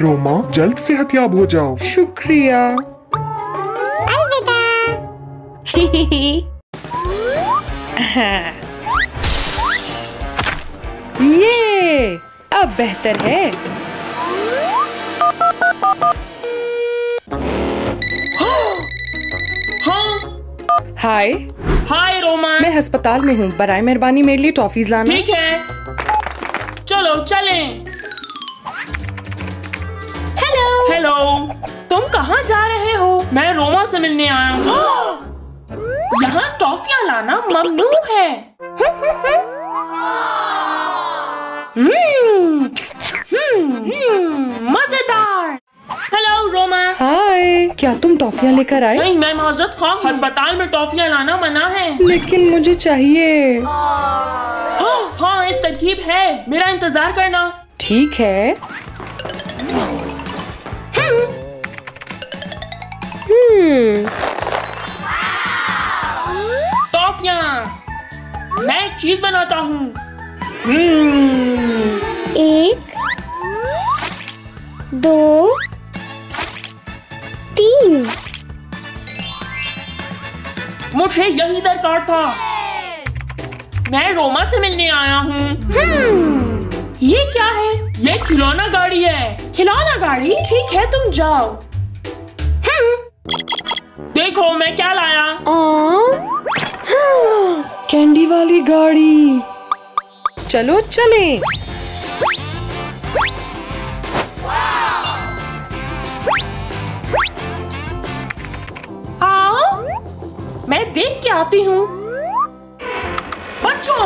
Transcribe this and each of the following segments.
रोमा, जल्द सेहतयाब हो जाओ। शुक्रिया। ये अब बेहतर है। हाय। हाय रोमा। मैं अस्पताल में हूँ, बराए मेहरबानी मेरे लिए टॉफीज लाना। ठीक है, चलो चलें। हेलो। हेलो, तुम कहाँ जा रहे हो? मैं रोमा से मिलने आया हूँ। यहाँ टॉफियाँ लाना ममनू है। मजेदार। हेलो रोमा। हाय, क्या तुम टॉफियाँ लेकर आए? नहीं, मैं माजरत ख्वाह हूँ। अस्पताल में टॉफियाँ लाना मना है। लेकिन मुझे चाहिए। हाँ, एक तरकीब है, मेरा इंतजार करना। ठीक है। टॉफियाँ। मैं एक चीज बनाता हूँ। 1 2 3। मुझे यही दरकार था। मैं रोमा से मिलने आया हूँ। ये क्या है? ये खिलौना गाड़ी है। खिलौना गाड़ी? ठीक है, तुम जाओ। देखो मैं क्या लाया। कैंडी वाली गाड़ी। चलो चलें। मैं देख के आती हूँ। बच्चों,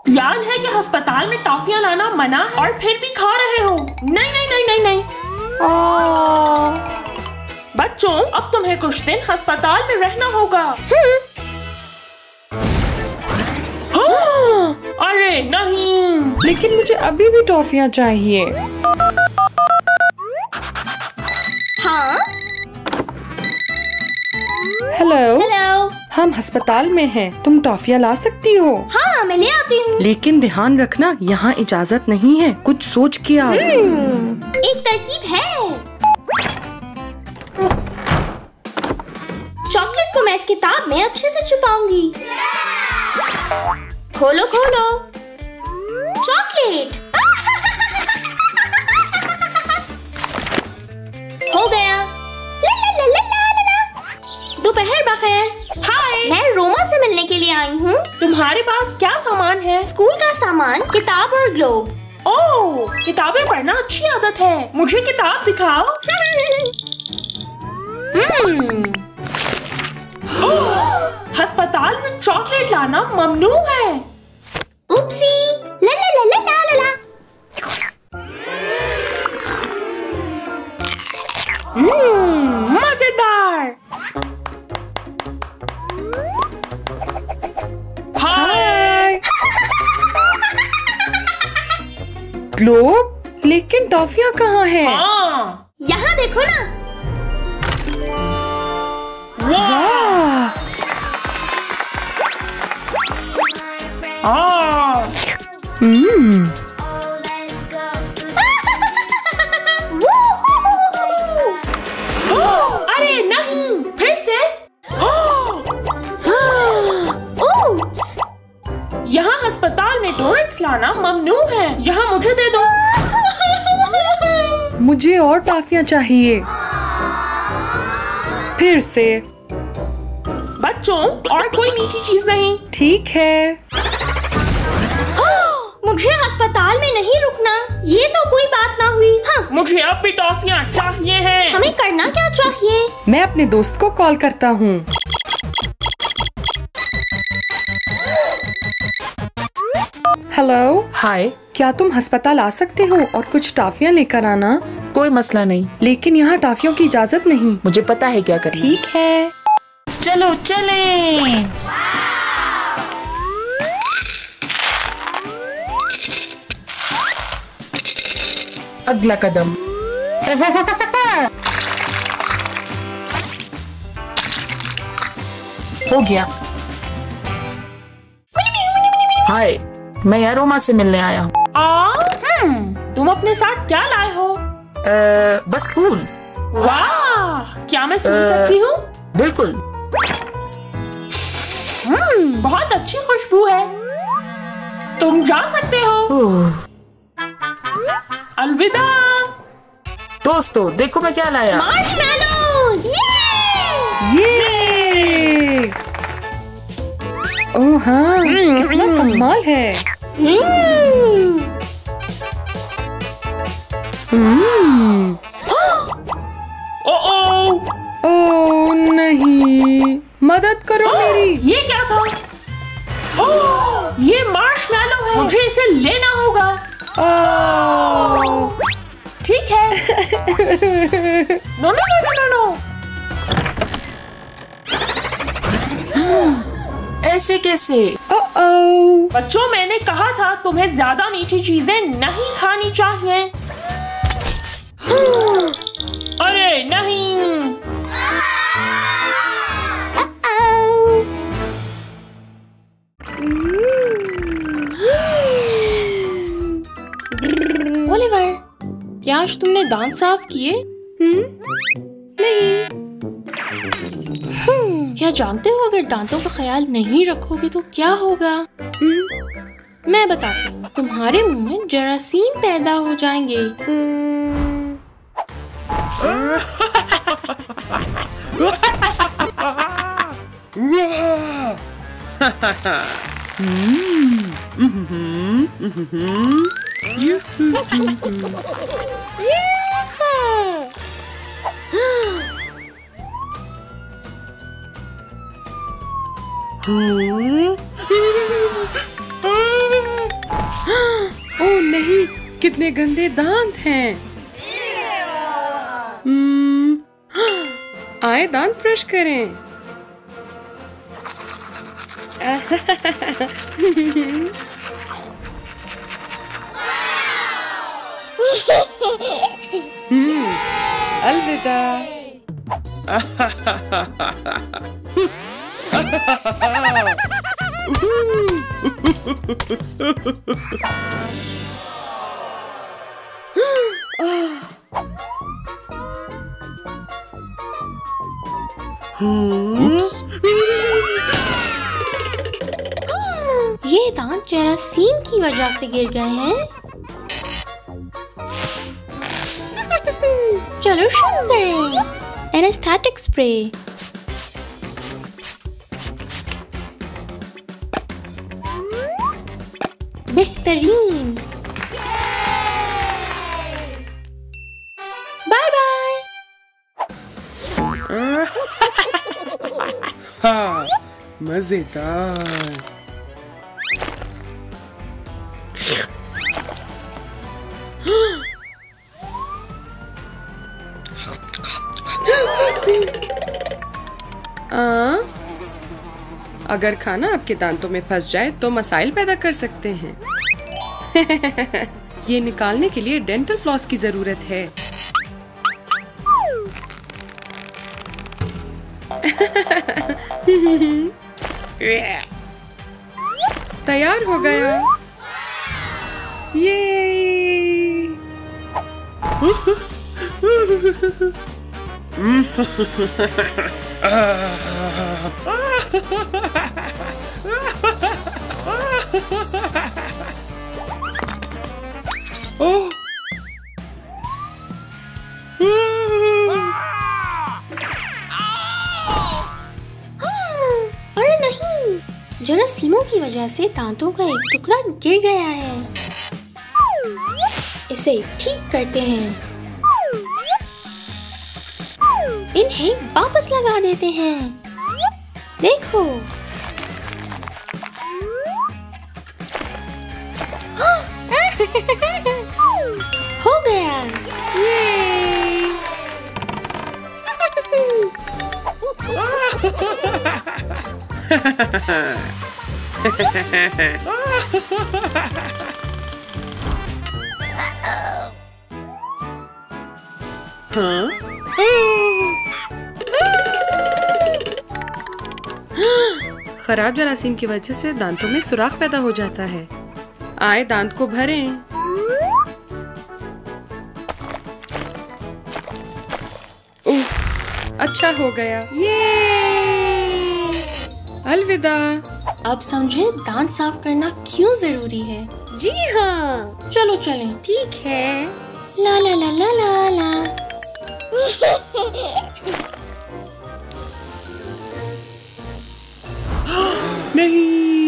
याद है कि अस्पताल में टॉफियाँ लाना मना है और फिर भी खा रहे हो। नहीं नहीं नहीं नहीं नहीं। बच्चों, अब तुम्हें कुछ दिन अस्पताल में रहना होगा। अरे नहीं। लेकिन मुझे अभी भी टॉफियाँ चाहिए। हाँ। हेलो। हेलो। हम अस्पताल में हैं, तुम टॉफियाँ ला सकती हो? हाँ, मैं ले आती हूँ। लेकिन ध्यान रखना, यहाँ इजाजत नहीं है, कुछ सोच के आओ। एक तरकीब है। चॉकलेट को मैं इस किताब में अच्छे से छुपाऊंगी। खोलो खोलो। चॉकलेट। हो गया। ला ला ला ला ला ला। दोपहर बखैर। हाय, मैं रोमा से मिलने के लिए आई हूँ। तुम्हारे पास क्या सामान है? स्कूल का सामान, किताब और ग्लोब। ओह, किताबें पढ़ना अच्छी आदत है। मुझे किताब दिखाओ। अस्पताल में चॉकलेट लाना ममनू है। उपसी। ला ला ला ला ला ला। मजेदार। हाय। ग्लोब? लेकिन टॉफियाँ कहाँ हैं? हाँ। यहाँ देखो ना। वाह! अरे नहीं, फिर से। Oops! यहाँ अस्पताल में डोनट्स लाना ममनू है। यहाँ मुझे दे दो। मुझे और टॉफियाँ चाहिए। फिर से। बच्चों, और कोई मीठी चीज नहीं। ठीक है। मुझे अस्पताल में नहीं रुकना। ये तो कोई बात ना हुई। हाँ, मुझे अब भी टॉफियाँ चाहिए हैं। हमें करना क्या चाहिए? मैं अपने दोस्त को कॉल करता हूँ। हेलो। हाय। क्या तुम अस्पताल आ सकते हो और कुछ टॉफियाँ लेकर आना? कोई मसला नहीं। लेकिन यहाँ टॉफियों की इजाजत नहीं। मुझे पता है क्या करना। ठीक है। चलो चलें। अगला कदम। हो गया। हाय, मैं रोमा से मिलने आया हूँ। अपने साथ क्या लाए हो? बस फूल। वाह, क्या मैं सुन सकती हूँ? बिल्कुल। बहुत अच्छी खुशबू है। तुम जा सकते हो। अलविदा। दोस्तों देखो मैं क्या लाया। मार्शमैलोज। ये ओह हाँ, कितना कमाल है। ओह नहीं, मदद करो मेरी। ये क्या था? ये मार्शमैलो है। मुझे इसे लेना होगा। ठीक है। No no no no no. ऐसे कैसे? बच्चों, मैंने कहा था तुम्हें ज्यादा मीठी चीजें नहीं खानी चाहिए। अरे नहीं। ओलिवर, क्या आज तुमने दांत साफ किए? नहीं। क्या जानते हो, अगर दांतों का ख्याल नहीं रखोगे तो क्या होगा? मैं बताती हूँ, तुम्हारे मुंह में जरासीम पैदा हो जाएंगे। ओह नहीं, कितने गंदे दांत हैं। आए दांत ब्रश करें। अलविदा। ये दांत जरासीम की वजह से गिर गए हैं। चलो शुरू करें। Anaesthetic spray. बेहतरीन। Bye bye. हाँ, मजेदार। अगर खाना आपके दांतों में फंस जाए तो मसाइल पैदा कर सकते हैं। ये निकालने के लिए डेंटल फ्लॉस की जरूरत है। तैयार हो गया। ये अरे नहीं, जरासीमों की वजह से दांतों का एक टुकड़ा गिर गया है। इसे ठीक करते हैं। इन्हें वापस लगा देते हैं। देखो। हो गया। खराब जरासीम की वजह से दांतों में सुराख पैदा हो जाता है। आए दांत को भरें। अच्छा हो गया। अलविदा। अब समझे दांत साफ करना क्यों जरूरी है। जी हाँ। चलो चलें। ठीक है। ला ला ला ला ला ला। नहीं।